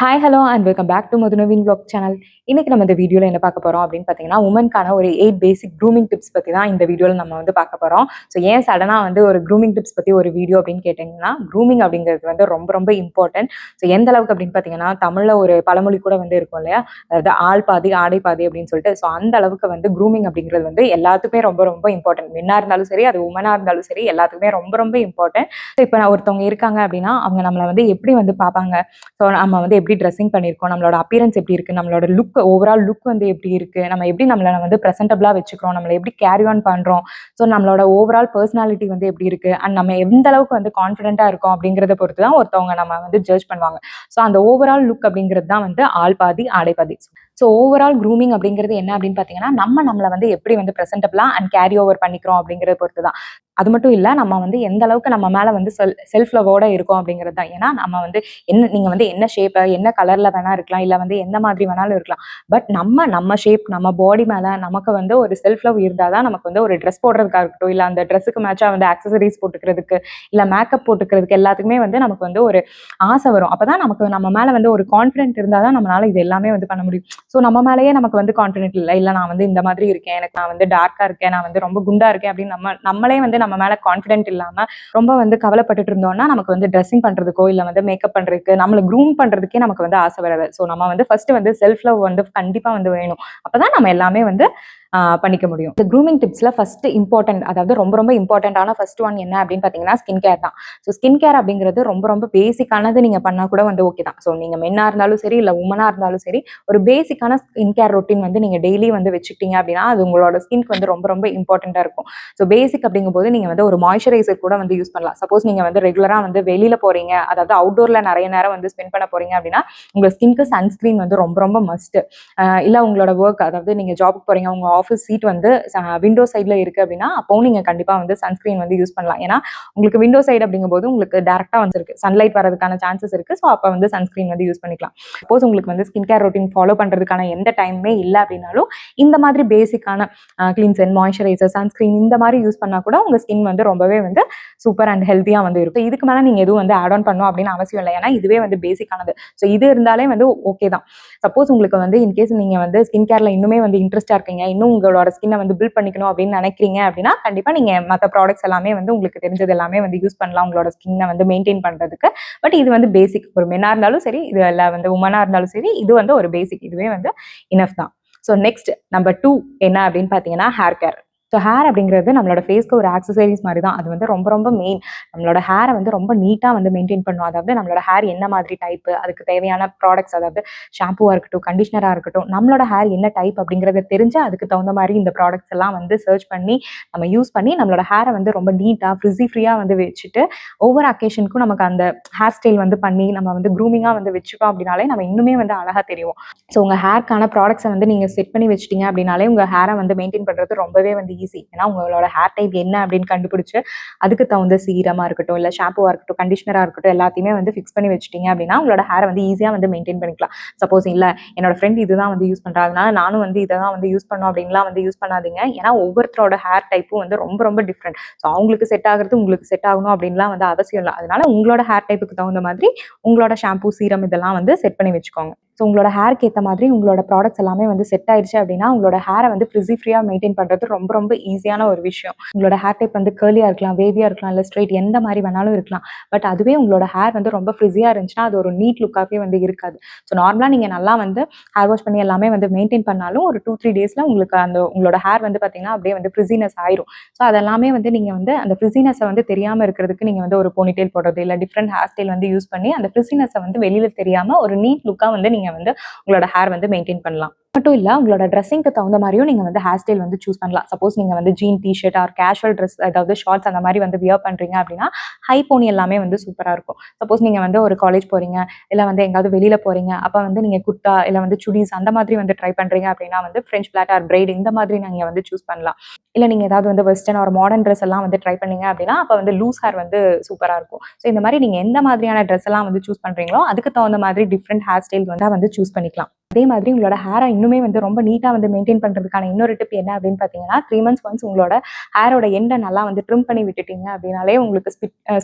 Hi hello and welcome back to Madhunaveen vlog channel. இன்னைக்கு நம்ம இந்த வீடியோவில் என்ன பார்க்க போகிறோம் அப்படின்னு பார்த்தீங்கன்னா, உமனுக்கான ஒரு 8 பேசிக் க்ரூமிங் டிப்ஸ் பற்றி தான் இந்த வீடியோவில் நம்ம வந்து பார்க்க போகிறோம். ஸோ ஏன் சடனாக வந்து ஒரு க்ரூமிங் டிப்ஸ் பற்றி ஒரு வீடியோ அப்படின்னு கேட்டிங்கன்னா, க்ரூமிங் அப்படிங்கிறது வந்து ரொம்ப ரொம்ப இம்பார்ட்டன்ட். ஸோ எந்த அளவுக்கு அப்படின்னு பார்த்தீங்கன்னா, தமிழில் ஒரு பழமொழி கூட வந்து இருக்கும் இல்லையா, அதாவது ஆள் பாதி ஆடை பாதி அப்படின்னு சொல்லிட்டு. ஸோ அந்த அளவுக்கு வந்து க்ரூமிங் அப்படிங்கிறது வந்து எல்லாத்துக்குமே ரொம்ப ரொம்ப இம்பார்ட்டன்ட். மென்னாக இருந்தாலும் சரி, அது உமனாக இருந்தாலும் சரி, எல்லாத்துக்குமே ரொம்ப ரொம்ப இம்பார்ட்டன்ட். ஸோ இப்போ ஒருத்தவங்க இருக்காங்க அப்படின்னா, அவங்க நம்மளை வந்து எப்படி வந்து பார்ப்பாங்க, ஸோ நம்ம வந்து எப்படி ட்ரெஸ்ஸிங் பண்ணியிருக்கோம், நம்மளோட அப்பியரன்ஸ் எப்படி இருக்குது, நம்மளோட லுக் ஓவரால் லுக் வந்து எப்படி இருக்குது, நம்ம எப்படி நம்மளை வந்து ப்ரெசென்டபிளாக வச்சுக்கிறோம், நம்மளை எப்படி கேரி ஆன் பண்ணுறோம், ஸோ நம்மளோட ஓவரால் பர்சனாலிட்டி வந்து எப்படி இருக்குது, அண்ட் நம்ம எந்த அளவுக்கு வந்து கான்ஃபிடென்ட்டாக இருக்கோம் அப்படிங்கிறத பொறுத்து தான் ஒருத்தவங்க நம்ம வந்து ஜட்ஜ் பண்ணுவாங்க. ஸோ அந்த ஓவரால் லுக் அப்படிங்கிறது தான் வந்து ஆள் பாதி ஆடை பாதி. ஸோ ஓவரால் க்ரூமிங் அப்படிங்கிறது என்ன அப்படின்னு பார்த்தீங்கன்னா, நம்மளை வந்து எப்படி வந்து ப்ரெசென்டபிளாக அண்ட் கேரி ஓவர் பண்ணிக்கிறோம் அப்படிங்கிறத பொறுத்து தான். அது மட்டும் இல்லை, நம்ம வந்து எந்த அளவுக்கு நம்ம மேலே வந்து செல்ஃப் லவோட இருக்கோம் அப்படிங்கிறது தான். ஏன்னா நம்ம வந்து நீங்கள் வந்து என்ன ஷேப்பை என்ன கலரில் வேணா இருக்கலாம், இல்லை வந்து எந்த மாதிரி வேணாலும் இருக்கலாம். பட் நம்ம ஷேப் நம்ம பாடி மேலே நமக்கு வந்து ஒரு செல்ஃப் லவ் இருந்தால் தான் நமக்கு வந்து ஒரு ட்ரெஸ் போடுறதுக்காக இருக்கட்டும், இல்லை அந்த ட்ரெஸ்ஸுக்கு மேட்சாக வந்து ஆக்சசரிஸ் போட்டுக்கிறதுக்கு, இல்லை மேக்கப் போட்டுக்கிறதுக்கு எல்லாத்துக்குமே வந்து நமக்கு வந்து ஒரு ஆசை வரும். அப்போ தான் நமக்கு நம்ம மேலே வந்து ஒரு கான்ஃபிடென்ட் இருந்தால் தான் நம்மளால இது எல்லாமே வந்து பண்ண முடியும். ஸோ நம்ம மேலேயே நமக்கு வந்து கான்ஃபிடென்ட் இல்லை நான் வந்து இந்த மாதிரி இருக்கேன், எனக்கு நான் வந்து டார்க்காக இருக்கேன், நான் வந்து ரொம்ப குண்டா இருக்கேன் அப்படின்னு நம்மளே வந்து நம்ம மேலே கான்ஃபிடென்ட் இல்லாமல் ரொம்ப வந்து கவலைப்பட்டுட்டு இருந்தோம்னா, நமக்கு வந்து ட்ரெஸ்ஸிங் பண்ணுறதுக்கோ இல்லை வந்து மேக்கப் பண்ணுறதுக்கு நம்மளை க்ரூம் பண்ணுறதுக்கே நமக்கு வந்து ஆசை வராது. ஸோ நம்ம வந்து ஃபர்ஸ்ட் வந்து செல்ஃப் லவ் வந்து கண்டிப்பாக வந்து வேணும். அப்போ தான் நம்ம எல்லாமே வந்து பண்ணிக்க முடியும். இந்த க்ரூமிங் டிப்ஸில் ஃபர்ஸ்ட் இம்பார்ட்டன்ட், அதாவது ரொம்ப ரொம்ப இம்பார்ட்டன்டான ஃபர்ஸ்ட் ஒன் என்ன அப்படின்னு பார்த்தீங்கன்னா, ஸ்கின் கேர் தான். ஸோ ஸ்கின் கேர் அப்படிங்கிறது ரொம்ப ரொம்ப பேசிக்கானது. நீங்கள் பண்ணால் கூட வந்து ஓகே தான். ஸோ நீங்கள் மென்னாக இருந்தாலும் சரி, இல்லை உமனாக இருந்தாலும் சரி, ஒரு பேசிக்கான ஸ்கின் கேர் ரொட்டீன் வந்து நீங்கள் டெய்லி வந்து வச்சுக்கிட்டீங்க அப்படின்னா, அது உங்களோட ஸ்கின்க்கு வந்து ரொம்ப ரொம்ப இம்பார்ட்டண்ட்டாக இருக்கும். ஸோ பேசிக் அப்படிங்கும்போது நீங்கள் வந்து ஒரு மாய்ஸ்சரைசர் கூட வந்து யூஸ் பண்ணலாம். சப்போஸ் நீங்கள் வந்து ரெகுலராக வந்து வெளியில் போகிறீங்க, அதாவது அவுட்டோரில் நிறைய நேரம் வந்து ஸ்பெண்ட் பண்ண போகிறீங்க அப்படின்னா, உங்கள் ஸ்கின்க்கு சன்ஸ்கிரீன் வந்து ரொம்ப ரொம்ப மஸ்ட். இல்லை உங்களோட ஒர்க், அதாவது நீங்கள் ஜாபுக்கு போகிறீங்க, உங்கள் ஆஃபீஸ் சீட் வந்து விண்டோ சைடில் இருக்குது அப்படின்னா, அப்போவும் நீங்கள் கண்டிப்பாக வந்து சன்ஸ்கிரீன் வந்து யூஸ் பண்ணலாம். ஏன்னா உங்களுக்கு விண்டோ சைடு அப்படிங்கும்போது உங்களுக்கு டேரெக்டாக வந்துருக்கு சன்லைட் வரதுக்கான சான்சஸ் இருக்குது. ஸோ அப்போ வந்து சன்ஸ்கிரீன் வந்து யூஸ் பண்ணிக்கலாம். சப்போஸ் உங்களுக்கு வந்து ஸ்கின் கேர் ரொட்டீன் ஃபாலோ பண்ணுறதுக்கான எந்த டைமே இல்லை அப்படின்னாலும், இந்த மாதிரி பேசிக்கான கிளீன்சர், மாய்ஸ்சரைசர், சன்ஸ்கிரீன் இந்த மாதிரி யூஸ் பண்ணால் கூட உங்கள் ஸ்கின் வந்து ரொம்பவே வந்து சூப்பர் அண்ட் ஹெல்த்தியாக வந்து இருக்கும். இதுக்கு மேலே நீங்கள் எதுவும் வந்து ஆட் ஆன் பண்ணணும் அப்படின்னு அவசியம் இல்லை. ஏன்னா இதுவே வந்து பேசிக்கானது. ஸோ இது இருந்தாலே வந்து ஓகே தான். சப்போஸ் உங்களுக்கு வந்து இன்கேஸ் நீங்கள் வந்து ஸ்கின் கேரில் இன்னுமே வந்து இன்ட்ரெஸ்ட்டாக இருக்கீங்க, இன்னும் உங்களோட ஸ்கின்னை வந்து பில்ட் பண்ணிக்கணும் அப்படின்னு நினைக்கிறீங்க அப்படின்னா, கண்டிப்பாக நீங்கள் மற்ற ப்ராடக்ட்ஸ் எல்லாமே வந்து உங்களுக்கு தெரிஞ்சது எல்லாமே வந்து யூஸ் பண்ணலாம் உங்களோட ஸ்கின்னை வந்து மெயின்டைன் பண்ணுறதுக்கு. பட் இது வந்து பேசிக். ஒரு மென்னாக இருந்தாலும் சரி, இது எல்லாம் வந்து உமனாக இருந்தாலும் சரி, இது வந்து ஒரு பேசிக். இதுவே வந்து இனஃப் தான். ஸோ நெக்ஸ்ட் நம்பர் 2 என்ன அப்படின்னு பார்த்தீங்கன்னா, ஹேர் கேர். ஸோ ஹேர் அப்படிங்கிறது நம்மளோட ஃபேஸ்க்கு ஒரு ஆக்சசரிஸ் மாதிரி தான். அது வந்து ரொம்ப ரொம்ப மெயின். நம்மளோட ஹேரை வந்து ரொம்ப நீட்டாக வந்து மெயின்டைன் பண்ணும். அதாவது நம்மளோட ஹேர் என்ன மாதிரி டைப்பு, அதுக்கு தேவையான ப்ராடக்ட்ஸ், அதாவது ஷாம்புவாக இருக்கட்டும், கண்டிஷனராக இருக்கட்டும், நம்மளோட ஹேர் என்ன டைப் அப்படிங்கிறத தெரிஞ்சு அதுக்கு தகுந்த மாதிரி இந்த ப்ராடக்ட்ஸ் எல்லாம் வந்து சர்ச் பண்ணி நம்ம யூஸ் பண்ணி நம்மளோட ஹேரை வந்து ரொம்ப நீட்டாக ஃப்ரிஸி ஃப்ரீயாக வந்து வச்சுட்டு, ஒவ்வொரு அக்கேஷனுக்கும் நமக்கு அந்த ஹேர் ஸ்டைல் வந்து பண்ணி நம்ம வந்து க்ரூமிங்காக வந்து வச்சுட்டோம் அப்படின்னாலே நம்ம இன்னுமே வந்து அழகாக தெரியும். ஸோ உங்கள் ஹேர்க்கான ப்ராடக்ட்ஸை வந்து நீங்கள் செட் பண்ணி வச்சிட்டிங்க அப்படின்னாலே உங்கள் ஹேரை வந்து மெயின்டைன் பண்ணுறது ரொம்பவே வந்து ஈஸி. ஏன்னா உங்களோட ஹேர் டைப் என்ன அப்படின்னு கண்டுபிடிச்சு அதுக்கு தகுந்த சீரமாக இருக்கட்டும், இல்லை ஷாம்புவாக இருக்கட்டும், கண்டிஷனராக இருக்கட்டும், எல்லாத்தையுமே வந்து ஃபிக்ஸ் பண்ணி வச்சிட்டிங்க அப்படின்னா உங்களோட ஹேரை வந்து ஈஸியாக வந்து மெயின்டைன் பண்ணிக்கலாம். சப்போஸ் இல்லை என்னோட ஃப்ரெண்ட் இதுதான் வந்து யூஸ் பண்ணுறாங்க, அதனால நானும் வந்து இதை தான் வந்து யூஸ் பண்ணோம் அப்படின்லாம் வந்து யூஸ் பண்ணாதீங்க. ஏன்னா ஒவ்வொருத்தரோட ஹேர் டைப்பும் வந்து ரொம்ப ரொம்ப டிஃப்ரெண்ட். ஸோ அவங்களுக்கு செட் ஆகிறது உங்களுக்கு செட் ஆகணும் அப்படின்லாம் வந்து அவசியம் இல்லை. அதனால உங்களோட ஹேர் டைப்புக்கு தகுந்த மாதிரி உங்களோட ஷாம்பு, சீரம் இதெல்லாம் வந்து செட் பண்ணி வச்சுக்கோங்க. ஸோ உங்களோட ஹேருக்கு ஏற்ற மாதிரி உங்களோட ப்ராடக்ட்ஸ் எல்லாமே வந்து செட் ஆயிடுச்சு அப்படின்னா, உங்களோட ஹேரை வந்து ஃப்ரிஸி ஃப்ரீயாக மெயின்டைன் பண்ணுறது ரொம்ப ரொம்ப ஈஸியான ஒரு விஷயம். உங்களோட ஹேர் டைப் வந்து கர்லியாக இருக்கலாம், வேவியாக இருக்கலாம், இல்லை ஸ்ட்ரைட் எந்த மாதிரி வேணாலும் இருக்கலாம். பட் அதுவே உங்களோட ஹேர் வந்து ரொம்ப ஃப்ரிஸியாக இருந்துச்சுன்னா அது ஒரு நீட் லுக்காகவே வந்து இருக்காது. ஸோ நார்மலாக நீங்கள் நல்லா வந்து ஹேர் வாஷ் பண்ணி எல்லாமே வந்து மெயின்டைன் பண்ணாலும் ஒரு 2-3 டேஸில் உங்களுக்கு அந்த உங்களோட ஹேர் வந்து பார்த்தீங்கன்னா அப்படியே வந்து ஃப்ரிஸினஸ் ஆயிரும். ஸோ அதெல்லாமே வந்து நீங்கள் வந்து அந்த ஃப்ரிஸினஸை வந்து தெரியாமல் இருக்கிறதுக்கு நீங்கள் வந்து ஒரு போனிடெயில் போடுறது, இல்லை டிஃப்ரெண்ட் ஹேர் ஸ்டைல் வந்து யூஸ் பண்ணி அந்த ஃப்ரிஸினஸை வந்து வெளியில் தெரியாமல் ஒரு நீட் லுக்காக வந்து நீங்கள் வந்து உங்களோட ஹேர் வந்து மெயின்டைன் பண்ணலாம். மட்டும் இல்லை, உங்களோட ட்ரெஸ்ஸிங்க்கு தகுந்த மாதிரியும் நீங்கள் வந்து ஹேர் ஸ்டைல் வந்து சூஸ் பண்ணலாம். சப்போஸ் நீங்கள் வந்து jean, T-shirt or casual dress, அதாவது ஷார்ட்ஸ் அந்த மாதிரி வந்து வியர் பண்ணுறீங்க அப்படின்னா ஹை போனி எல்லாமே வந்து சூப்பராக இருக்கும். சப்போஸ் நீங்கள் வந்து ஒரு காலேஜ் போகிறீங்க, இல்லை வந்து எங்காவது வெளியில் போகிறீங்க, அப்போ வந்து நீங்கள் குர்தா இல்லை வந்து சுடிஸ் அந்த மாதிரி வந்து ட்ரை பண்ணுறீங்க அப்படின்னா வந்து ஃப்ரெஞ்ச் பிளாட் ஆர் பிரைட் இந்த மாதிரி நீங்கள் வந்து சூஸ் பண்ணலாம். இல்லை நீங்கள் ஏதாவது வந்து வெஸ்டர்ன் ஒரு மாடர்ன் ட்ரெஸ் எல்லாம் வந்து ட்ரை பண்ணீங்க அப்படின்னா அப்போ வந்து லூஸ் ஹேர் வந்து சூப்பராக இருக்கும். ஸோ இந்த மாதிரி நீங்கள் எந்த மாதிரியான ட்ரெஸ் எல்லாம் வந்து சூஸ் பண்ணுறீங்களோ அதுக்கு தகுந்த மாதிரி டிஃப்ரெண்ட் ஹேர் ஸ்டைல் வந்து சூஸ் பண்ணிக்கலாம். அதே மாதிரி உங்களோட ஹேரை இன்னுமே வந்து ரொம்ப நீட்டாக வந்து மெயின்டைன் பண்ணுறதுக்கான இன்னொரு டிப் என்ன அப்படின்னு பார்த்தீங்கன்னா 3 months ஒன்ஸ் உங்களோட ஹேரோட எண்டை நல்லா வந்து ட்ரிம் பண்ணி விட்டுட்டீங்க அப்படின்னாலே உங்களுக்கு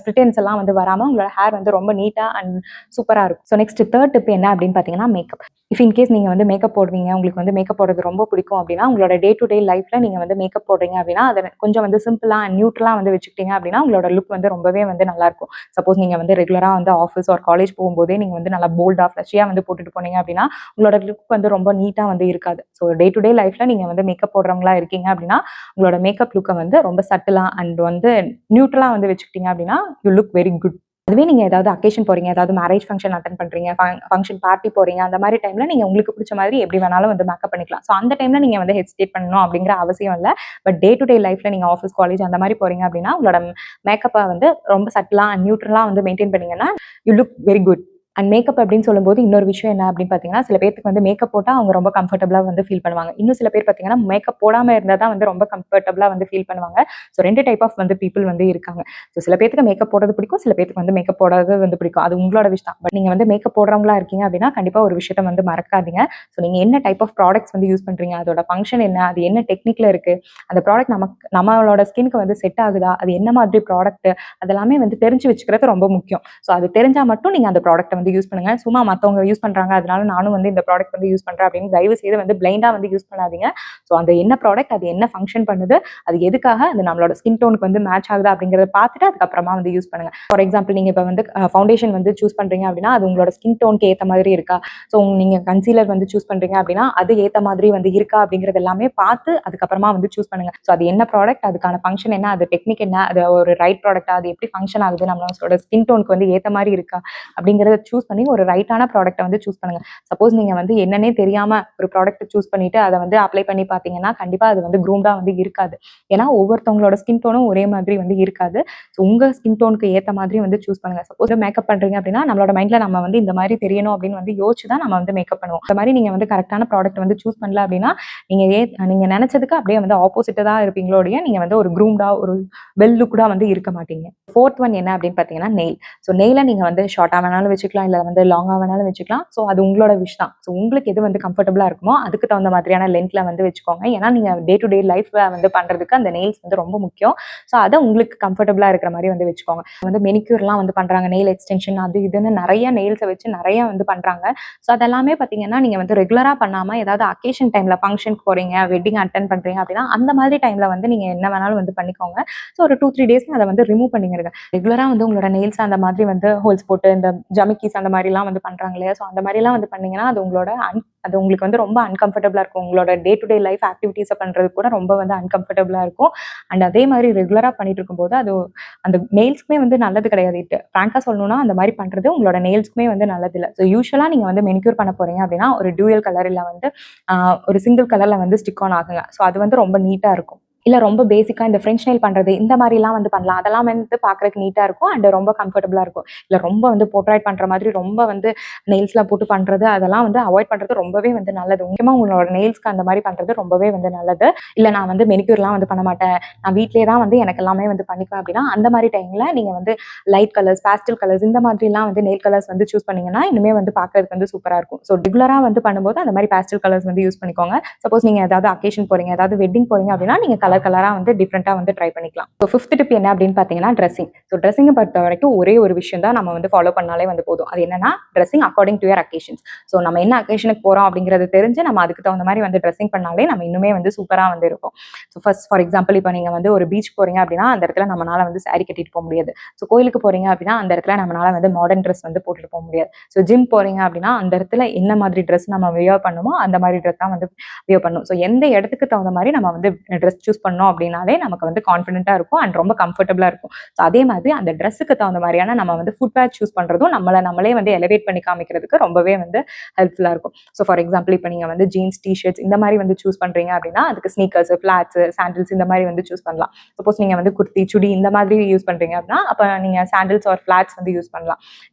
ஸ்பிளிட்டன்ஸ் எல்லாம் வந்து வராமல் உங்களோட ஹேர் வந்து ரொம்ப நீட்டாக அண்ட் சூப்பராக இருக்கும். ஸோ நெக்ஸ்ட் தேர்ட் டிப் என்ன அப்படின்னு பார்த்தீங்கன்னா மேக்கப். இஃப் இன்கேஸ் நீங்கள் வந்து மேக்கப் போடுவீங்க, உங்களுக்கு வந்து மேக்கப் போடுறது ரொம்ப பிடிக்கும் அப்படின்னா உங்களோட டே டு டே லைஃப்பில் நீங்கள் வந்து மேக்கப் போடுறீங்க அப்படின்னா அதை கொஞ்சம் வந்து சிம்பிளாக அண்ட் நியூட்ரலாக வந்து வச்சுக்கிட்டீங்க அப்படின்னா உங்களோட லுக் வந்து ரொம்பவே வந்து நல்லாயிருக்கும். சப்போஸ் நீங்கள் வந்து ரெகுலராக வந்து ஆஃபீஸ் ஒரு காலேஜ் போகும்போதே நீங்கள் வந்து நல்லா போல்டாக ஃப்ளஷியாக வந்து போட்டுட்டு போனீங்க அப்படின்னா உங்களோட லுக் வந்து ரொம்ப நீட்டாக வந்து இருக்காது. ஸோ டே டு டே லைஃப்பில் நீங்கள் வந்து மேக்கப் போடுறவங்களா இருக்கீங்க அப்படின்னா உங்களோட மேக்கப் லுக்கை வந்து ரொம்ப சட்டிலாக அண்ட் வந்து நியூட்ரலாக வந்து வச்சுக்கிட்டீங்க அப்படின்னா யூ லுக் வெரி குட். அதுவே நீங்கள் ஏதாவது அக்கேஷன் போகிறீங்க, ஏதாவது மேரேஜ் ஃபங்க்ஷன் அட்டன் பண்ணுறீங்க, ஃபங்க்ஷன் பார்ட்டி போகிறீங்க, அந்த மாதிரி டைமில் நீங்கள் உங்களுக்கு பிடிச்ச மாதிரி எப்படி வேணாலும் வந்து மேக்கப் பண்ணிக்கலாம். ஸோ அந்த டைமில் நீங்கள் வந்து ஹெசிடேட் பண்ணணும் அப்படிங்கிற அவசியம் இல்லை. பட் டே டு டே லைஃப்பில் நீங்கள் ஆஃபீஸ் காலேஜ் அந்த மாதிரி போகிறீங்க அப்படின்னா உங்களோட மேக்கப்பை வந்து ரொம்ப சட்டிலாக அண்ட் நியூட்ரலாக வந்து மெயின்டைன் பண்ணீங்கன்னா you look very good. And makeup அப்படின்னு சொல்லும்போது இன்னொரு விஷயம் என்ன அப்படின்னு பார்த்தீங்கன்னா சில பேருக்கு வந்து மேக்கப் போட்டால் அவங்க ரொம்ப கம்ஃபர்டபுளாக வந்து ஃபீல் பண்ணுவாங்க. இன்னும் சில பேர் பார்த்தீங்கன்னா மேக்கப் போடாமல் இருந்தால் தான் வந்து ரொம்ப கம்ஃபர்டபுளாக வந்து ஃபீல் பண்ணுவாங்க. ஸோ 2 டைப் ஆஃப் வந்து பீப்புள் வந்து இருக்காங்க. ஸோ சில பேருக்கு மேக்கப் போடுறது பிடிக்கும், சில பேருக்கு வந்து மேக்கப் போடாதது வந்து பிடிக்கும். அது உங்களோட விஷயம் தான். பட் நீங்கள் வந்து மேக்கப் போடுறவங்களா இருக்கீங்க அப்படின்னா கண்டிப்பாக ஒரு விஷயத்தை வந்து மறக்காதீங்க. ஸோ நீங்கள் என்ன டைப் ஆஃப் ப்ராடக்ட்ஸ் வந்து யூஸ் பண்ணுறீங்க, அதோட ஃபங்க்ஷன் என்ன, அது என்ன டெக்னிக்கில் இருக்குது, அந்த ப்ராடக்ட் நம்மளோட ஸ்கின்க்கு வந்து செட் ஆகுதா, அது என்ன மாதிரி ப்ராடக்ட், அதெல்லாமே வந்து தெரிஞ்சு வச்சுக்கிறது ரொம்ப முக்கியம். ஸோ அது தெரிஞ்சால் மட்டும் நீங்கள் அந்த ப்ராடக்ட்டை வந்து யூஸ் பண்ணுங்கள். சும்மா மற்றவங்க யூஸ் பண்ணுறாங்க அதனால நானும் வந்து இந்த ப்ராடக்ட் வந்து யூஸ் பண்ணுறேன் அப்படின்னு தயவு செய்து வந்து பிளைண்டாக வந்து யூஸ் பண்ணாதீங்க. ஸோ அந்த என்ன ப்ராடக்ட், அது என்ன ஃபங்க்ஷன் பண்ணுது, அது எதுக்காக, அது நம்மளோட ஸ்கின் டோனுக்கு வந்து மேட்ச் ஆகுதா அப்படிங்கிறத பார்த்துட்டு அதுக்கப்புறமா வந்து யூஸ் பண்ணுங்க. ஃபார் எக்ஸாம்பிள் நீங்கள் இப்போ வந்து ஃபவுண்டேஷன் வந்து சூஸ் பண்ணுறீங்க அப்படின்னா அது உங்களோட ஸ்கின் டோனுக்கு ஏற்ற மாதிரி இருக்கா, ஸோ நீங்கள் கன்சீலர் வந்து சூஸ் பண்ணுறீங்க அப்படின்னா அது ஏற்ற மாதிரி வந்து இருக்கா அப்படிங்கிறது எல்லாமே பார்த்து அதுக்கப்புறமா வந்து சூஸ் பண்ணுங்க. ஸோ அது என்ன ப்ராடக்ட், அதுக்கான ஃபங்க்ஷன் என்ன, அது டெக்னிக் என்ன, அது ஒரு ரைட் ப்ராடக்டா, அது எப்படி ஃபங்க்ஷன் ஆகுது, நம்மளோட ஸ்கின் டோனுக்கு வந்து ஏற்ற மாதிரி இருக்கா அப்படிங்கிறத சூஸ் பண்ணி ஒரு ரைட்டான ப்ராடக்ட்டை வந்து சூஸ் பண்ணுங்க. சப்போஸ் நீங்க வந்து என்னன்னே தெரியாம ஒரு ப்ராடக்ட் சூஸ் பண்ணிட்டு அதை வந்து அப்ளை பண்ணி பார்த்தீங்கன்னா கண்டிப்பா அது வந்து க்ரூம்டா வந்து இருக்காது. ஏன்னா ஒவ்வொருத்தவங்களோட ஸ்கின் டோனும் ஒரே மாதிரி வந்து இருக்காது. ஸோ உங்க ஸ்கின் டோனுக்கு ஏற்ற மாதிரி வந்து சூஸ் பண்ணுங்க. சப்போஸ் மேக்கப் பண்றீங்க அப்படின்னா நம்மளோட மைண்ட்ல நம்ம வந்து இந்த மாதிரி தெரியணும் அப்படின்னு வந்து யோசிச்சு தான் நம்ம வந்து மேக்கப் பண்ணுவோம். இந்த மாதிரி நீங்க வந்து கரெக்டான ப்ராடக்ட் வந்து சூஸ் பண்ணல அப்படின்னா நீங்க நினைச்சதுக்கு அப்படியே வந்து ஆப்போசிட்டா தான் இருப்பீங்களோடைய நீங்க வந்து ஒரு க்ரூம்டா ஒரு வெல் லுக்டா வந்து இருக்க மாட்டீங்க. 4th ஒன் என்ன அப்படின்னு பார்த்தீங்கன்னா நெயில். ஸோ நெயிலை நீங்க வந்து ஷார்ட்டா வேணாலும் வச்சுக்கலாம், இல்லை வந்து லாங்கா வேணாலும் வச்சுக்கலாம். ஸோ அது உங்களோட விஷ் தான். ஸோ உங்களுக்கு எது வந்து கம்ஃபர்டபுளாக இருக்குமோ அதுக்கு தகுந்த மாதிரியான லென்த்தில் வந்து வச்சுக்கோங்க. ஏன்னா நீங்கள் டே டு டே லைஃப்பில் வந்து பண்ணுறதுக்கு அந்த நெயில்ஸ் வந்து ரொம்ப முக்கியம். ஸோ அதை உங்களுக்கு கம்ஃபர்டபுளாக இருக்கிற மாதிரி வந்து வச்சுக்கோங்க. வந்து மெனிக்யூர்லாம் வந்து பண்ணுறாங்க, நெயில் எக்ஸ்டென்ஷன் அது இதுன்னு நிறைய நெயில்ஸை வச்சு நிறைய வந்து பண்ணுறாங்க. ஸோ அதெல்லாமே பார்த்தீங்கன்னா நீங்கள் வந்து ரெகுலராக பண்ணாமல் ஏதாவது அக்கேஷன் டைமில் ஃபங்க்ஷனுக்கு போகிறீங்க, வெட்டிங் அட்டன் பண்ணுறீங்க அப்படின்னா அந்த மாதிரி டைமில் வந்து நீங்கள் என்ன வேணாலும் வந்து பண்ணிக்கோங்க. ஸோ ஒரு 2-3 டேஸ்க்கு அதை வந்து ரிமூவ் பண்ணிடுங்க. ரெகுலராக வந்து உங்களோட நெயில்ஸ் அந்த மாதிரி வந்து ஹோல்ஸ் போட்டு இந்த ஜமிக்கிஸ் அந்த மாதிரிலாம் வந்து பண்ணுறாங்க இல்லையா, ஸோ அந்த மாதிரிலாம் வந்து பண்ணீங்கன்னா அது உங்களுக்கு வந்து ரொம்ப அன்கம்ஃபர்டபுளாக இருக்கும். உங்களோட டே டு டே லைஃப் ஆக்டிவிட்டீஸை பண்ணுறது கூட ரொம்ப வந்து அன்கம்ஃபர்டபுளாக இருக்கும். அண்ட் அதே மாதிரி ரெகுலராக பண்ணிட்டு இருக்கும்போது அது அந்த நெயில்ஸ்க்குமே வந்து நல்லது கிடையாது. ஃப்ராங்காக சொல்லணும்னா அந்த மாதிரி பண்ணுறது உங்களோட நெயில்ஸ்க்குமே வந்து நல்லது இல்லை. ஸோ யூஸ்வலாக நீங்கள் வந்து மெனிக்யூர் பண்ண போகிறீங்க அப்படின்னா ஒரு டியூயல் கலர் இல்லை வந்து ஒரு சிங்கிள் கலரில் வந்து ஸ்டிக் ஆன் ஆகுங்க. ஸோ அது வந்து ரொம்ப நீட்டாக இருக்கும். இல்லை ரொம்ப பேசிக்காக இந்த ஃப்ரெஞ்ச் நெயில் பண்ணுறது இந்த மாதிரிலாம் வந்து பண்ணலாம். அதெல்லாம் வந்து பார்க்குறதுக்கு நீட்டாக இருக்கும் அண்ட் ரொம்ப கம்ஃபர்டபுளாக இருக்கும். இல்லை ரொம்ப வந்து போர்ட்ரைட் பண்ணுற மாதிரி ரொம்ப வந்து நெயில்ஸ்லாம் போட்டு பண்ணுறது அதெல்லாம் வந்து அவாய்ட் பண்ணுறது ரொம்பவே வந்து நல்லது. முக்கியமாக உங்களோட நெயில்ஸ்க்கு அந்த மாதிரி பண்ணுறது ரொம்பவே வந்து நல்லது. இல்லை நான் வந்து மெனிக்யூர்லாம் வந்து பண்ண மாட்டேன், நான் வீட்டிலே தான் வந்து எனக்கு எல்லாமே வந்து பண்ணிக்குவேன் அப்படின்னா அந்த மாதிரி டைமில் நீங்கள் வந்து லைட் கலர்ஸ், பேஸ்டல் கலர்ஸ் இந்த மாதிரிலாம் வந்து நெயில் கலர்ஸ் வந்து சூஸ் பண்ணிங்கன்னா இன்னுமே வந்து பார்க்குறதுக்கு வந்து சூப்பராக இருக்கும். ஸோ ரெகுலராக வந்து பண்ணும்போது அந்த மாதிரி பேஸ்டல் கலர்ஸ் வந்து யூஸ் பண்ணிக்கோங்க. சப்போஸ் நீங்கள் ஏதாவது அக்கேஷன் போகிறீங்க, ஏதாவது வெட்டிங் போகிறீங்க அப்படின்னா நீங்கள் கலராக வந்து டிஃப்ரெண்ட்டாக வந்து ட்ரை பண்ணிக்கலாம். ஸோ 5th டிப் என்ன அப்படின்னு பார்த்தீங்கன்னா ட்ரெஸ்ஸிங். ஸோ ட்ரெஸ்ஸிங்கை பொறுத்த வரைக்கும் ஒரே ஒரு விஷயம் தான் நம்ம வந்து ஃபாலோ பண்ணாலே வந்து போதும். அது என்னன்னா dressing according to your occasions. So நம்ம என்ன அக்கேஷனுக்கு போகிறோம் அப்படிங்கிறது தெரிஞ்சு நம்ம அதுக்கு தகுந்த மாதிரி வந்து ட்ரெஸ்ஸிங் பண்ணாலே நம்ம இன்னுமே வந்து சூப்பராக வந்து இருக்கும். ஸோ ஃபர்ஸ்ட் ஃபார் எக்ஸாம்பிள் இப்போ நீங்கள் வந்து ஒரு பீச் போகிறீங்க அப்படின்னா அந்த இடத்துல நம்மளால வந்து சாரி கட்டிட்டு போக முடியாது. ஸோ கோயிலுக்கு போகிறீங்க அப்படின்னா அந்த இடத்துல நம்மளால வந்து மாடர்ன் ட்ரெஸ் வந்து போட்டுட்டு போக முடியாது. ஸோ ஜிம் போகிறீங்க அப்படின்னா அந்த இடத்துல என்ன மாதிரி ட்ரெஸ் நம்ம வியர் பண்ணுமோ அந்த மாதிரி ட்ரெஸ் தான் வந்து வியர் பண்ணணும். ஸோ எந்த இடத்துக்கு தகுந்த மாதிரி நம்ம வந்து ட்ரெஸ் சூஸ் பண்ணோம் அப்படின்னாலே நமக்கு வந்து கான்ஃபிடென்ட்டாக இருக்கும் அண்ட் ரொம்ப கம்ஃபர்டபுளாக இருக்கும். ஸோ அதே மாதிரி அந்த ட்ரெஸ்ஸுக்கு தகுந்த மாதிரியான நம்ம வந்து ஃபுட்வேர் சூஸ் பண்ணுறதும் நம்மளே வந்து எலிவேட் பண்ணி காமிக்கிறதுக்கு ரொம்பவே வந்து ஹெல்ப்ஃபுல்லாக இருக்கும். ஸோ ஃபார் எக்ஸாம்பிள் இப்போ நீங்கள் வந்து ஜீன்ஸ், டிஷர்ட்ஸ் இந்த மாதிரி வந்து சூஸ் பண்ணுறீங்க அப்படின்னா அதுக்கு ஸ்னீக்கர்ஸ், ஃப்ளாட்ஸ், சாண்டில்ஸ் இந்த மாதிரி வந்து சூஸ் பண்ணலாம். சப்போஸ் நீங்கள் வந்து குர்த்தி, சுடி இந்த மாதிரி யூஸ் பண்ணுறீங்க அப்படின்னா அப்போ நீங்கள் சாண்டில்ஸ் ஆர் ஃப்ளாட்ஸ் வந்து யூஸ் பண்ணலாம்.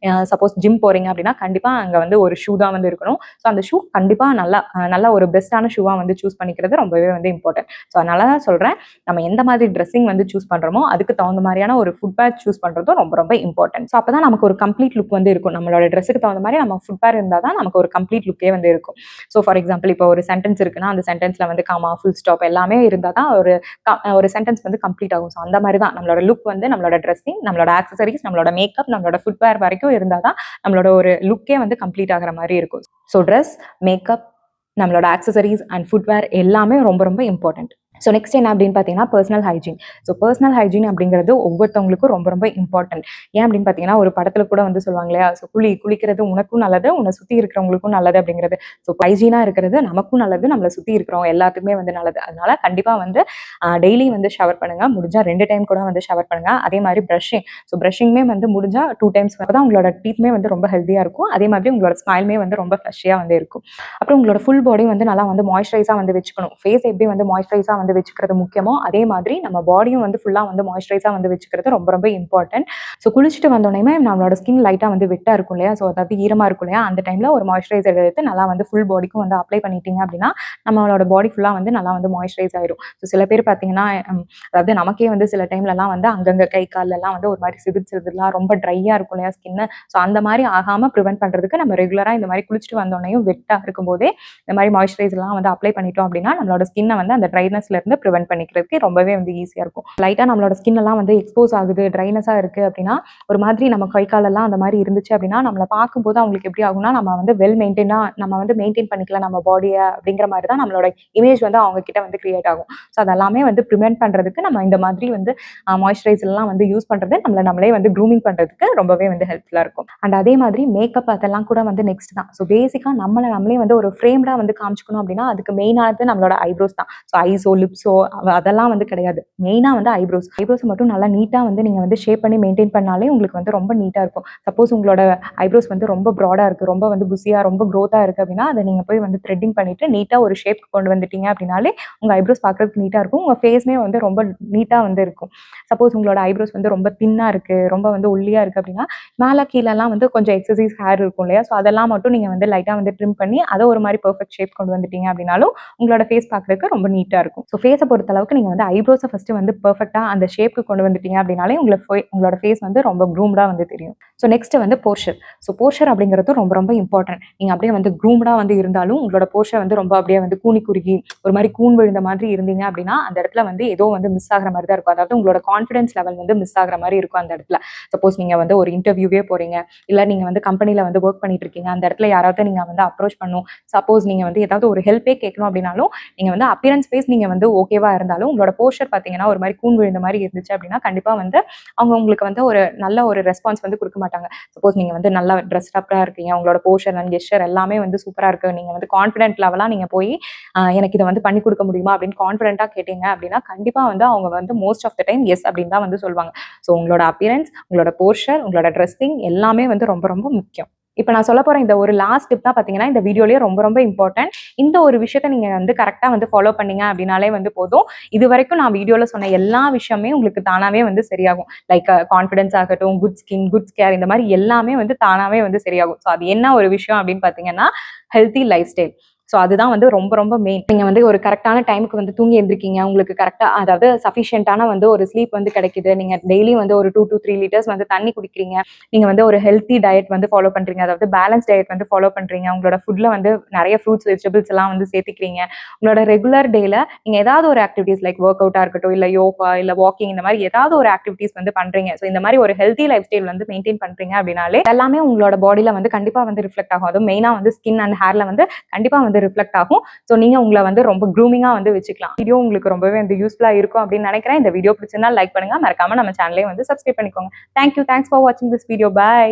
சப்போஸ் ஜிம் போகிறீங்க அப்படின்னா கண்டிப்பாக அங்கே வந்து ஒரு ஷூ தான் வந்து இருக்கணும். ஸோ அந்த ஷூ கண்டிப்பாக நல்ல ஒரு பெஸ்ட்டான ஷூவாக வந்து சூஸ் பண்ணிக்கிறது ரொம்பவே வந்து இம்பார்ட்டன்ட். ஸோ அதனால தான் சொல்கிறேன் சொல்கிறேன். நம்ம எந்த மாதிரி ட்ரெஸ்ஸிங் வந்து சூஸ் பண்ணுறோமோ அதுக்கு தகுந்த மாதிரியான ஒரு ஃபுட்வேர் சூஸ் பண்ணுறதும் ரொம்ப ரொம்ப இம்பார்ட்டன்ட். ஸோ அப்போ தான் நமக்கு ஒரு கம்ப்ளீட் லுக் வந்து இருக்கும். நம்மளோட ட்ரெஸ்ஸுக்கு தகுந்த மாதிரி நம்ம ஃபுட்வேர் இருந்தால் தான் நமக்கு ஒரு கம்ப்ளீட் லுக்கே வந்து இருக்கும். ஸோ ஃபார் எக்ஸாம்பிள் இப்போ ஒரு சென்டென்ஸ் இருக்குன்னா அந்த சென்டென்ஸில் வந்து காமா, ஃபுல் ஸ்டாப் எல்லாமே இருந்தால் தான் ஒரு சென்டென்ஸ் வந்து கம்ப்ளீட் ஆகும். ஸோ அந்த மாதிரி தான் நம்மளோட லுக் வந்து நம்மளோட ட்ரெஸ்ஸிங், நம்மளோட ஆக்சசரிஸ், நம்மளோட மேக்கப், நம்மளோட ஃபுட்வேர் வரைக்கும் இருந்தால் தான் நம்மளோட ஒரு லுக்கே வந்து கம்ப்ளீட் ஆகிற மாதிரி இருக்கும். ஸோ ட்ரெஸ், மேக்கப், நம்மளோட ஆக்சசரிஸ் அண்ட் ஃபுட்வேர் எல்லாமே ரொம்ப ரொம்ப இம்பார்ட்டன்ட். ஸோ நெக்ஸ்ட் என்ன அப்படின்னு பார்த்தீங்கன்னா personal hygiene. So personal hygiene அப்படிங்கிறது ஒவ்வொருத்தவங்களுக்கும் ரொம்ப ரொம்ப இம்பார்ட்டன்ட். ஏன் அப்படின்னு பார்த்தீங்கன்னா ஒரு படத்தில் கூட வந்து சொல்லுவாங்க இல்லையா, ஸோ குளிக்கிறது உனக்கும் நல்லது, உன்னை சுற்றி இருக்கிறவங்களுக்கும் நல்லது அப்படிங்கிறது. ஸோ ஹைஜீனாக இருக்கிறது நமக்கும் நல்லது, நம்மளை சுற்றி இருக்கிறவங்க எல்லாத்துக்குமே வந்து நல்லது. அதனால கண்டிப்பாக வந்து டெய்லி வந்து ஷவர் பண்ணுங்க, முடிஞ்சால் 2 டைம் கூட வந்து ஷவர் பண்ணுங்க. அதே மாதிரி ப்ரஷிங். ஸோ ப்ரஷிங்குமே வந்து முடிஞ்சால் 2 டைம்ஸ் தான் உங்களோட டீத்துமே வந்து ரொம்ப ஹெல்த்தியாக இருக்கும். அதே மாதிரி உங்களோட ஸ்மைலுமே வந்து ரொம்ப ஃப்ரெஷ்ஷாக வந்து இருக்கும். அப்புறம் உங்களோட ஃபுல் பாடி வந்து நல்லா வந்து மாய்ஸ்சரைஸாக வந்து வச்சுக்கணும். ஃபேஸ் எப்படி வந்து மாய்ஸ்சரைஸாக வந்து வச்சுக்கிறது முக்கியமோ அதே மாதிரி நம்ம பாடியும் வந்து ஃபுல்லாக வந்து மாய்ஸ்சரைஸாக வந்து வச்சுக்கிறது ரொம்ப ரொம்ப இம்பார்ட்டன்ட். ஸோ குளிச்சுட்டு வந்தோடனே நம்மளோட ஸ்கின் லைட்டாக வந்து வெட்டாக இருக்கும் இல்லையா, ஸோ அதாவது ஈரமாக இருக்கும் இல்லையா, அந்த டைமில் ஒரு மாய்ஸ்சரைசர் எடுத்து நல்லா வந்து ஃபுல் பாடிக்கும் வந்து அப்ளை பண்ணிட்டீங்க அப்படின்னா நம்மளோட பாடி ஃபுல்லாக வந்து நல்லா வந்து மாய்ஸ்சரைஸ் ஆயிடும். ஸோ சில பேர் பார்த்தீங்கன்னா அதாவது நமக்கே வந்து சில டைம்லலாம் வந்து அங்கங்கே கை காலெல்லாம் வந்து ஒரு மாதிரி சிதிர்லாம் ரொம்ப ட்ரையாக இருக்கும் இல்லையா ஸ்கின்னு. ஸோ அந்த மாதிரி ஆகாமல் ப்ரிவென்ட் பண்ணுறதுக்கு நம்ம ரெகுலராக இந்த மாதிரி குளிச்சுட்டு வந்தோடனையும் வெட்டாக இருக்கும்போதே இந்த மாதிரி மாய்ஸ்சரைசர்லாம் வந்து அப்ளை பண்ணிட்டோம் அப்படின்னா நம்மளோட ஸ்கின்னை வந்து அந்த ட்ரைனஸ்லேருந்து ப்ரிவென்ட் பண்ணிக்கிறதுக்கு ரொம்பவே வந்து ஈஸியாக இருக்கும். லைட்டாக நம்மளோட ஸ்கின் எல்லாம் வந்து எக்ஸ்போஸ் ஆகுது, ட்ரைனஸாக இருக்குது அப்படின்னா ஒரு மாதிரி நம்ம கை காலெல்லாம் அந்த மாதிரி இருந்துச்சு அப்படின்னா நம்மளை பார்க்கும்போது அவங்களுக்கு எப்படி ஆகும்னா நம்ம வந்து வெல் மெயின்டைனாக நம்ம வந்து மெயின்டைன் பண்ணிக்கலாம் நம்ம பாடியை அப்படிங்கிற மாதிரி தான் நம்மளோட இமேஜ் வந்து அவங்க கிட்ட வந்து கிரியேட் ஆகும். ஸோ அதெல்லாமே வந்து ப்ரிவென்ட் பண்ணுறதுக்கு நம்ம இந்த மாதிரி வந்து மாய்ஸ்சரைசர்லாம் வந்து யூஸ் பண்ணுறது நம்மளே வந்து க்ரூமிங் பண்ணுறதுக்கு ரொம்பவே வந்து ஹெல்ப்ஃபுல்லாக இருக்கும். அண்ட் அதே மாதிரி மேக்கப் அதெல்லாம் கூட வந்து நெக்ஸ்ட் தான். ஸோ பேசிக்காக நம்மளே வந்து ஒரு ஃப்ரேம்டாக வந்து காமிச்சிக்கணும் அப்படின்னா அதுக்கு மெயினானது நம்மளோட ஐப்ரோஸ் தான். ஸோ ஐஸோ லிப்ஸோ அதெல்லாம் வந்து கிடையாது. மெயினாக வந்து ஐப்ரோஸ் மட்டும் நல்லா நீட்டாக வந்து நீங்கள் வந்து ஷேப் பண்ணி மெயின்டைன் பண்ணாலே உங்களுக்கு வந்து ரொம்ப நீட்டாக இருக்கும். சப்போஸ் உங்களோட ஐப்ரோஸ் வந்து ரொம்ப ப்ராடாக இருக்குது, ரொம்ப வந்து புசியாக ரொம்ப க்ரோத்தாக இருக்குது அப்படின்னா அதை நீங்கள் போய் வந்து த்ரெட்டிங் பண்ணிவிட்டு நீட்டாக ஒரு ஷேப்க்கு கொண்டு வந்துட்டீங்க அப்படின்னாலே உங்கள் ஐப்ரோஸ் பார்க்குறதுக்கு நீட்டாக இருக்கும், உங்கள் ஃபேஸ்மே வந்து ரொம்ப நீட்டாக வந்து இருக்கும். சப்போஸ் உங்களோட ஐப்ரோஸ் வந்து ரொம்ப தின்னாக இருக்குது, ரொம்ப வந்து ஒல்லியாக இருக்குது அப்படின்னா மேலே கீழெல்லாம் வந்து கொஞ்சம் எக்ஸசைஸ் ஹேர் இருக்கும் இல்லையா, ஸோ அதெல்லாம் மட்டும் நீங்கள் வந்து லைட்டாக வந்து ட்ரிம் பண்ணி அதை ஒரு மாதிரி பர்ஃபெக்ட் ஷேப் கொண்டு வந்துட்டீங்க அப்படின்னாலும் உங்களோட ஃபேஸ் பார்க்குறதுக்கு ரொம்ப நீட்டாக இருக்கும். ஸோ ஃபேஸை பொறுத்தளவுக்கு நீங்கள் வந்து ஐப்ரோஸை ஃபஸ்ட்டு வந்து பர்ஃபெக்டாக அந்த ஷேப்புக்கு கொண்டு வந்துட்டீங்க அப்படின்னாலே உங்களோட ஃபேஸ் வந்து ரொம்ப க்ரூம்டாக வந்து தெரியும். ஸோ நெக்ஸ்ட் வந்து போஸ்டர். ஸோ போஸ்டர் அப்படிங்கிறது ரொம்ப ரொம்ப இம்பார்ட்டன்ட். நீங்கள் அப்படியே வந்து க்ரூம்டாக வந்து இருந்தாலும் உங்களோட போஸ்டர் வந்து ரொம்ப அப்படியே வந்து கூனி குறுகி ஒரு மாதிரி கூன் விழுந்த மாதிரி இருந்தீங்க அப்படின்னா அந்த இடத்துல வந்து ஏதோ வந்து மிஸ் ஆகிற மாதிரி தான் இருக்கும். அதாவது உங்களோட கான்ஃபிடன்ஸ் லெவல் வந்து மிஸ் ஆகிற மாதிரி இருக்கும் அந்த இடத்துல. சப்போஸ் நீங்கள் வந்து ஒரு இன்டர்வியூவே போகிறீங்க, இல்லை நீங்கள் வந்து கம்பெனியில் வந்து ஒர்க் பண்ணிட்டு இருக்கீங்க, அந்த இடத்துல யாராவது நீங்கள் வந்து அப்ரோச் பண்ணணும், சப்போஸ் நீங்கள் வந்து ஏதாவது ஒரு ஹெல்ப்பே கேட்கணும் அப்படின்னாலும் நீங்கள் வந்து அப்பியரன்ஸ் பேஸ் நீங்கள் வந்து ஓகேவா இருந்தாலும் உங்களோட போஸ்டர் பார்த்தீங்கன்னா ஒரு மாதிரி கூன் விழுந்த மாதிரி இருந்துச்சு அப்படின்னா கண்டிப்பாக வந்து அவங்க உங்களுக்கு வந்து ஒரு நல்ல ஒரு ரெஸ்பான்ஸ் வந்து கொடுக்க மாட்டாங்க. சப்போஸ் நீங்கள் வந்து நல்லா ட்ரெஸ்ட் அப்டாக இருக்கீங்க, உங்களோட போஸ்டர் அண்ட் கெஸ்டர் எல்லாமே வந்து சூப்பராக இருக்குது, நீங்கள் வந்து கான்ஃபிடென்ட் லெவலாக நீங்கள் போய் எனக்கு இதை வந்து பண்ணி கொடுக்க முடியுமா அப்படின்னு கான்ஃபிடென்ட்டாக கேட்டீங்க அப்படின்னா கண்டிப்பாக வந்து அவங்க வந்து most of the time yes அப்படின்னு தான் வந்து சொல்லுவாங்க. ஸோ உங்களோட அப்பியரன்ஸ், உங்களோட போஸ்டர், உங்களோட ட்ரெஸ்ஸிங் எல்லாமே வந்து ரொம்ப ரொம்ப முக்கியம். இப்போ நான் சொல்ல போகிற இந்த ஒரு லாஸ்ட் டிப் தான் பார்த்தீங்கன்னா இந்த வீடியோலேயே ரொம்ப ரொம்ப இம்பார்ட்டன்ட். இந்த ஒரு விஷயத்த நீங்கள் வந்து கரெக்டாக வந்து ஃபாலோ பண்ணீங்க அப்படின்னாலே வந்து போதும். இது வரைக்கும் நான் வீடியோவில் சொன்ன எல்லா விஷயமே உங்களுக்கு தானாகவே வந்து சரியாகும். லைக் கான்ஃபிடன்ஸ் ஆகட்டும், குட் ஸ்கின், குட் கேர், இந்த மாதிரி எல்லாமே வந்து தானாகவே வந்து சரியாகும். ஸோ அது என்ன ஒரு விஷயம் அப்படின்னு பார்த்தீங்கன்னா ஹெல்த்தி லைஃப் ஸ்டைல். ஸோ அதுதான் வந்து ரொம்ப ரொம்ப மெயின். நீங்கள் வந்து ஒரு கரெக்டான டைமுக்கு வந்து தூங்கி எழுந்திருக்கீங்க, உங்களுக்கு கரெக்டாக அதாவது சஃபிஷியன்ட்டான வந்து ஒரு ஸ்லீப் வந்து கிடைக்குது, நீங்கள் டெய்லி வந்து ஒரு 2 to 3 லிட்டர்ஸ் வந்து தண்ணி குடிக்கிறீங்க, நீங்கள் வந்து ஒரு ஹெல்த்தி டயட் வந்து ஃபாலோ பண்ணுறீங்க, அதாவது பேலன்ஸ் டயட் வந்து ஃபாலோ பண்ணுறீங்க, உங்களோட ஃபுட்டில் வந்து நிறைய ஃப்ரூட்ஸ் வெஜிடபிள்ஸ் எல்லாம் வந்து சேர்த்துக்கிறீங்க, உங்களோட ரெகுலர் டேயில் நீங்கள் ஏதாவது ஒரு ஆக்டிவிட்டீஸ் லைக் ஒர்க் அவுட்டாக இருக்கட்டும், இல்லை யோகா, இல்லை வாக்கிங், இந்த மாதிரி ஏதாவது ஒரு ஆக்டிவிட்டீஸ் வந்து பண்ணுறீங்க. ஸோ இந்த மாதிரி ஒரு ஹெல்த்தி லைஃப் ஸ்டைல் வந்து மெயின்டைன் பண்ணுறீங்க அப்படின்னாலே எல்லாமே உங்களோட பாடியில் வந்து கண்டிப்பாக வந்து ரிஃப்ளெக்ட் ஆகும். அதுவும் மெயினாக வந்து ஸ்கின் அண்ட் ஹேரில் வந்து கண்டிப்பாக வந்து ரிஃப்ளெக்ட் ஆகும். ஸோ நீங்க உங்களை வந்து ரொம்ப க்ரூமிங்கா வந்து வச்சுக்கலாம். வீடியோ உங்களுக்கு ரொம்பவே வந்து யூஸ்ஃபுல்லா இருக்கும் அப்படின்னு நினைக்கிறேன். இந்த வீடியோ பிடிச்சிருந்தா லைக் பண்ணுங்க, மறக்காம நம்ம சேனலையும் வந்து சப்ஸ்கிரைப் பண்ணிக்கோங்க. தேங்க்யூ, தேங்க்ஸ் ஃபார் வாட்சிங் திஸ் வீடியோ. பை.